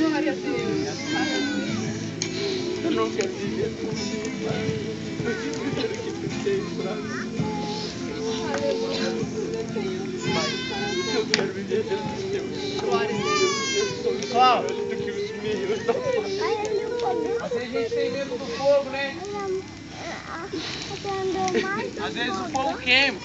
Glória a Deus. Eu não quero viver com você, Pai. Eu quero que tu seja pra mim. Eu quero viver dentro dos teus. Glória a Deus. Eu sou melhor do que os meus. Às vezes a gente tem medo do fogo, né? Às vezes o fogo queima.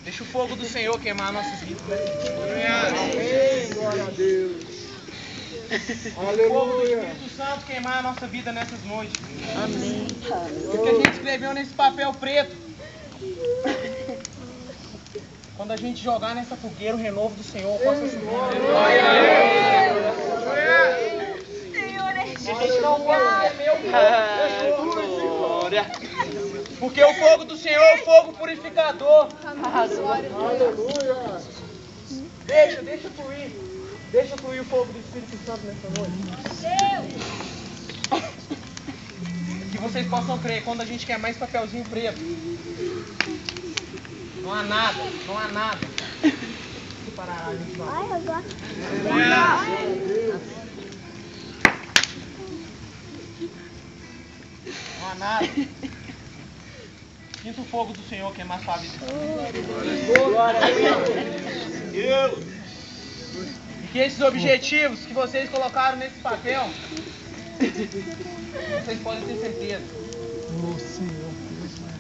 Deixa o fogo do Senhor queimar nossas vidas. Amém. Glória a Deus. Aleluia. O fogo do Espírito Santo queimar a nossa vida nessas noites. Amém. O que a gente escreveu nesse papel preto. Quando a gente jogar nessa fogueira o renovo do Senhor, possa subir. Senhor, A gente não pode temer o fogo. Glória. Porque o fogo do Senhor é o fogo purificador. Aleluia. Deixa fluir. Deixa fluir o fogo do Espírito Santo nessa noite. Que vocês possam crer, quando a gente quer mais papelzinho preto, não há nada que parará a gente. Não há nada. Sinta o fogo do Senhor queimar sua vida. E que esses objetivos que vocês colocaram nesse papel, vocês podem ter certeza.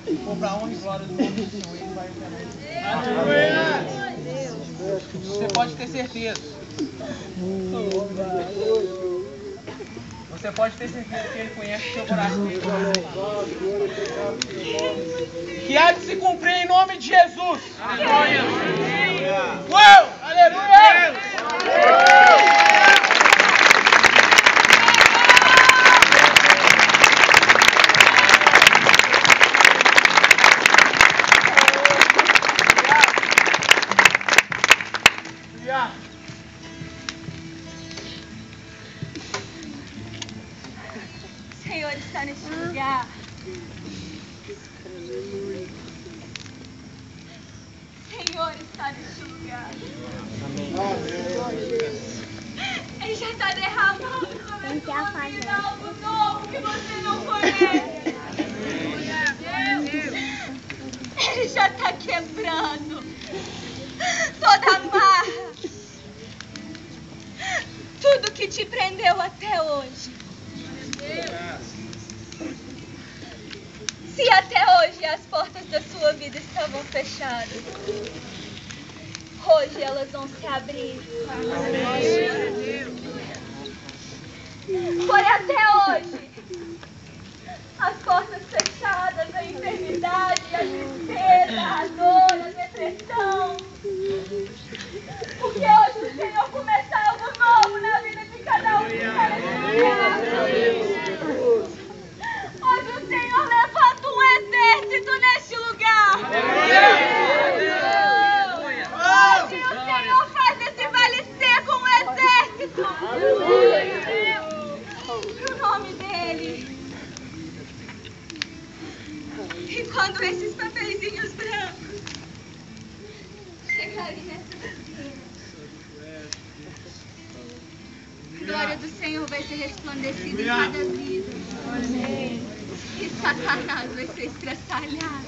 Se for para a honra e glória do nome do Senhor, Ele vai operar. Você pode ter certeza. Você pode ter certeza que Ele conhece o seu coração. Que há de se cumprir em nome de Jesus. Aleluia! Uou! Aleluia! o Senhor está neste lugar. Senhor está neste lugar. Ele já está derramando sobre a sua vida algo novo que você não conhece. Ele já está quebrando toda amarra, tudo que te prendeu até hoje. Se até hoje as portas da sua vida estavam fechadas, hoje elas vão se abrir. Foi até hoje as portas fechadas, a enfermidade, a tristeza, a dor, a depressão. Porque hoje o Senhor começa algo novo na vida de cada um que está nesse lugar. Hoje o Senhor levanta um exército neste lugar. Hoje o Senhor faz esse vale seco um exército. Pro nome dele. E quando esses papeizinhos brancos chegarem nessa piscina, a glória do Senhor vai ser resplandecida em cada vida. E Satanás vai ser estraçalhado.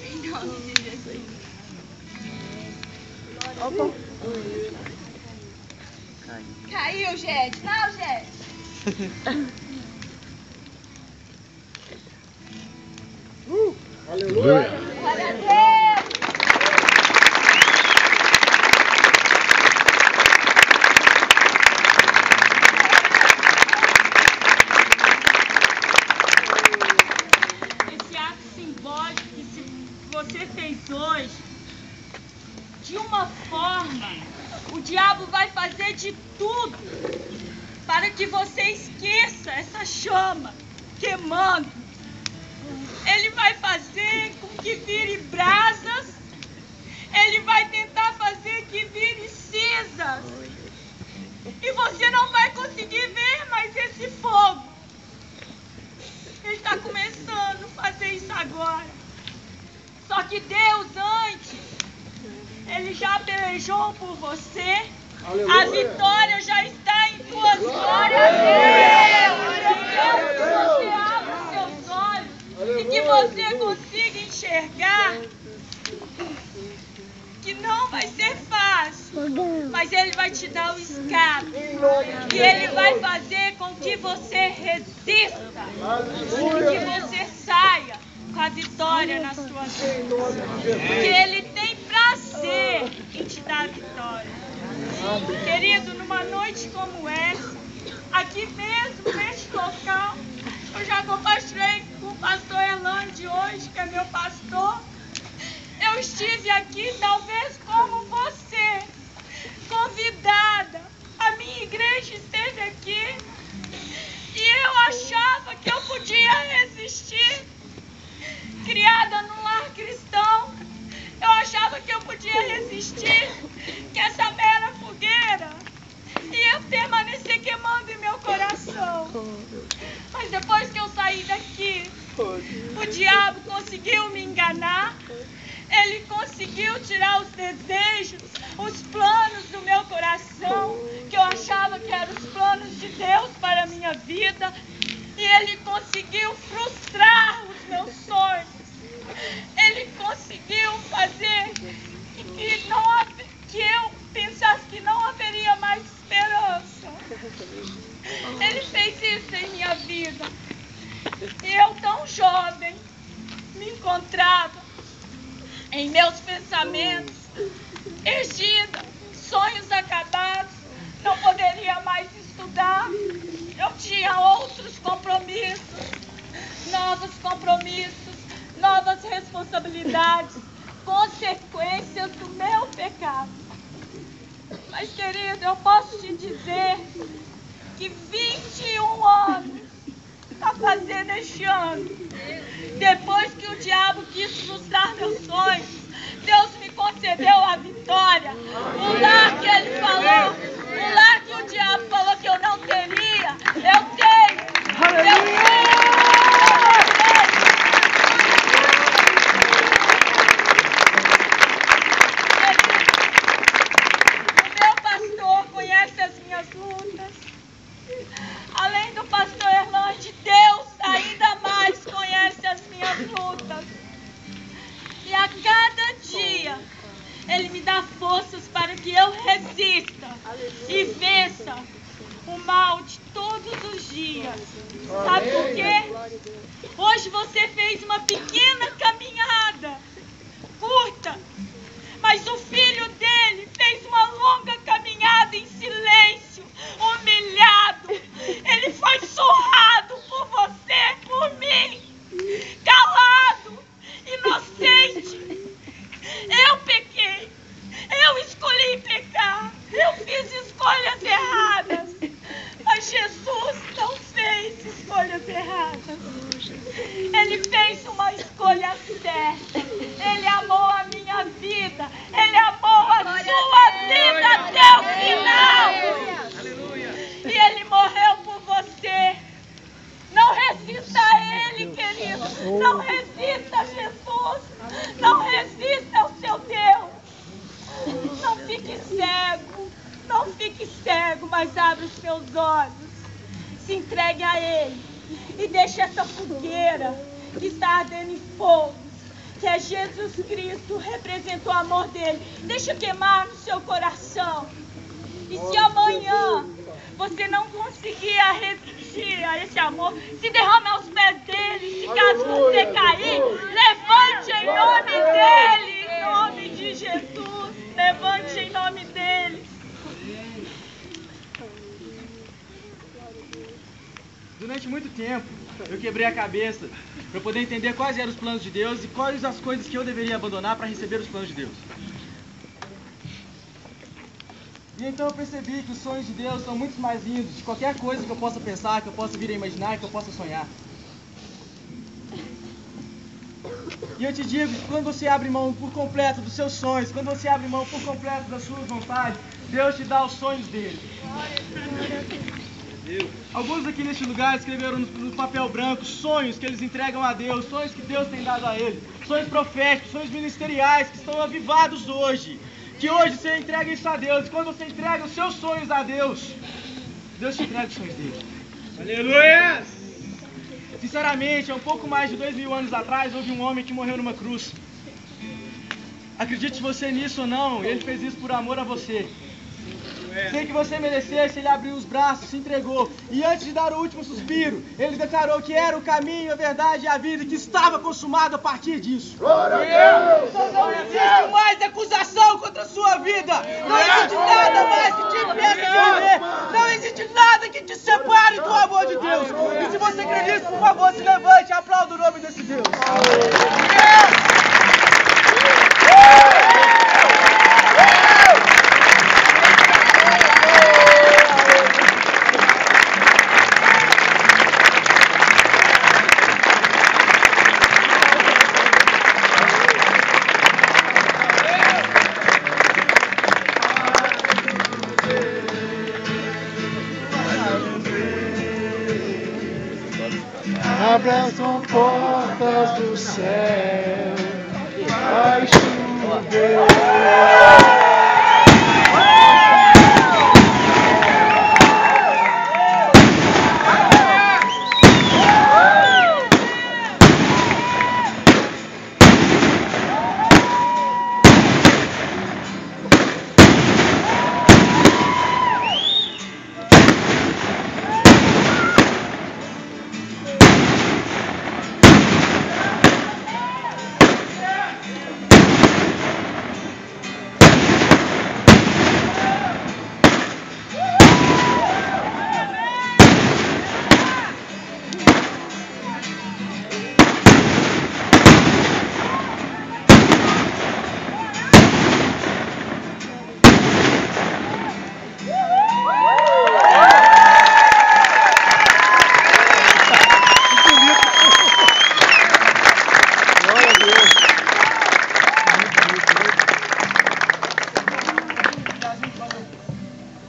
Em nome de Jesus. Caiu, gente. Não, gente. Aleluia. Glória a Deus. Esse ato simbólico que você fez hoje de uma forma, o diabo vai fazer de tudo para que você esqueça essa chama queimando. Ele vai fazer com que vire brasas, ele vai tentar fazer que vire cinzas. E você não vai conseguir ver mais esse fogo. Ele está começando a fazer isso agora. Só que Deus antes, Ele já pelejou por você. Aleluia. A vitória já está em tuas mãos. Eu quero que você abra os seus olhos e que você consiga enxergar que não vai ser fácil, mas Ele vai te dar o escape. E Ele vai fazer com que você resista, com que você saia com a vitória nas suas mãos. Porque Ele tem prazer em te dar vitória. Querido, numa noite como essa, aqui mesmo, neste local, eu já compartilhei com o pastor Erlande hoje, que é meu pastor. Eu estive aqui, talvez como você, convidada. A minha igreja esteve aqui e eu achava que eu podia resistir. Criada num lar cristão, eu achava que eu podia resistir, que essa mera fogueira ia permanecer queimando em meu coração. Mas depois que eu saí daqui, o diabo conseguiu me enganar. Ele conseguiu tirar os desejos, os planos do meu coração, que eu achava que eram os planos de Deus para a minha vida. E Ele conseguiu frustrar os meus sonhos. Ele conseguiu fazer que eu pensasse que não haveria mais esperança. Ele fez isso em minha vida. E eu, tão jovem, me encontrava em meus pensamentos, ergida, sonhos acabados, não poderia mais estudar. Eu tinha outros compromissos, novas responsabilidades, consequências do meu pecado. Mas, querido, eu posso te dizer que 21 anos está fazendo este ano. Depois que o diabo quis frustrar meus sonhos, Deus me concedeu a vitória. O lar que Ele falou, o lar que o diabo falou que eu não teria, eu tenho. O meu pastor conhece as minhas lutas. Além do pastor Erlande, Deus ainda mais conhece as minhas lutas. E a cada dia, Ele me dá forças para que eu resista e vença o mal de todos os dias. Sabe por quê? Hoje você fez uma pequena caminhada, curta, mas o filho dele fez uma longa caminhada em silêncio, humilhado. Ele foi surrado por você, por mim, calado, inocente. Eu pequei, eu escolhi pecar, eu fiz escolhas erradas, mas Jesus não fez escolhas erradas. Ele fez uma escolha certa. Ele amou a minha vida, Ele amou a sua vida até o final. E Ele morreu por você. Não resista a Ele, querido. Não resista a Jesus. Não resista ao seu Deus. Não fique cego. Não fique cego, mas abra os seus olhos. Se entregue a Ele. E deixe essa fogueira que está ardendo em fogo, que é Jesus Cristo, representa o amor dele. Deixa queimar no seu coração. E se amanhã você não conseguir resistir a esse amor, se derrame aos pés dele. Se caso você cair, levante em nome dele, em nome de Jesus. Levante em nome dele. Durante muito tempo, eu quebrei a cabeça para poder entender quais eram os planos de Deus e quais as coisas que eu deveria abandonar para receber os planos de Deus. E então eu percebi que os sonhos de Deus são muito mais lindos de qualquer coisa que eu possa pensar, que eu possa vir a imaginar, que eu possa sonhar. E eu te digo que quando você abre mão por completo dos seus sonhos, quando você abre mão por completo das suas vontades, Deus te dá os sonhos dele. Alguns aqui neste lugar escreveram no papel branco sonhos que eles entregam a Deus, sonhos que Deus tem dado a eles, sonhos proféticos, sonhos ministeriais que estão avivados hoje. Que hoje você entrega isso a Deus, e quando você entrega os seus sonhos a Deus, Deus te entrega os sonhos dele. Aleluia! Sinceramente, há um pouco mais de 2000 anos atrás, houve um homem que morreu numa cruz. Acredite você nisso ou não, ele fez isso por amor a você. Sem que você merecesse, ele abriu os braços, se entregou. E antes de dar o último suspiro, ele declarou que era o caminho, a verdade e a vida, que estava consumado a partir disso. Glória a Deus! Não existe mais acusação contra a sua vida. Não existe nada mais que te impeça de viver. Não existe nada que te separe do amor de Deus. E se você crê nisso, por favor, se levante e aplauda o nome desse Deus. Abram portas do céu, vai chover.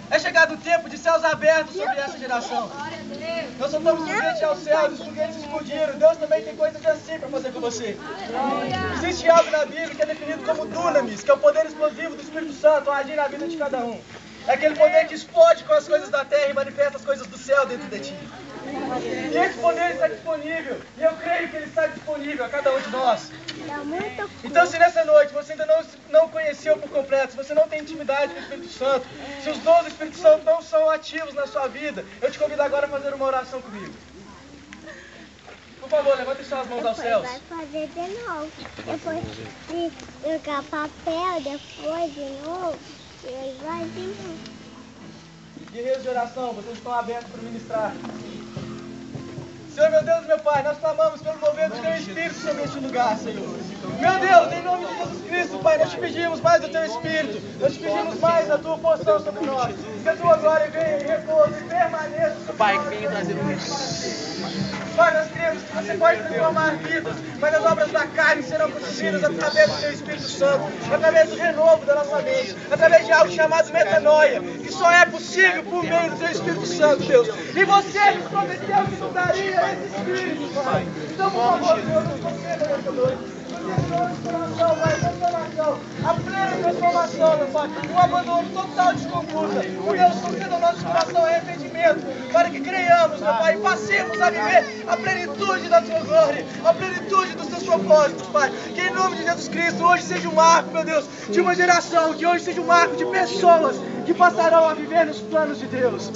É chegado o tempo de céus abertos sobre essa geração. Nós só estamos sujeitos aos céus, os foguetes explodiram. Deus também tem coisas assim para fazer com você. Existe algo na Bíblia que é definido como dunamis, que é o poder explosivo do Espírito Santo a agir na vida de cada um. É aquele poder que explode com as coisas da terra e manifesta as coisas do céu dentro de ti. E esse poder está disponível, e eu creio que ele está disponível a cada um de nós. Então, se nessa noite você ainda não conheceu por completo, se você não tem intimidade com o Espírito Santo, se os dons do Espírito Santo não são ativos na sua vida, eu te convido agora a fazer uma oração comigo. Por favor, levante suas mãos aos céus. Vai fazer de novo. Depois de jogar papel, depois de novo, e aí vai de novo. Guerreiros de oração, vocês estão abertos para ministrar. Senhor, meu Deus, meu Pai, nós clamamos pelo mover do Teu Espírito sobre este lugar, Senhor. Meu Deus, em nome de Jesus Cristo, Pai, nós te pedimos mais do Teu Espírito, nós te pedimos mais da Tua porção sobre nós. Que a Tua glória venha e repouso e permaneça sobre nós. Pai, que venha trazer Pai, nós cremos que você pode transformar vidas, mas as obras da carne serão consumidas através do Teu Espírito Santo, através do renovo da nossa mente, através de algo chamado metanoia, que só é possível por meio do Teu Espírito Santo, Deus. E você nos prometeu que nos daria esse Espírito, Pai. Então, por favor, Deus, nos conceda nessa noite. A plena transformação, meu Pai, um abandono total de desconforto. Deus, conceda ao nosso coração arrependimento, para que creiamos, meu Pai, e passemos a viver a plenitude da Tua glória, a plenitude dos Teus propósitos, Pai. Que em nome de Jesus Cristo, hoje seja um marco, meu Deus, de uma geração, que hoje seja um marco de pessoas que passarão a viver nos planos de Deus.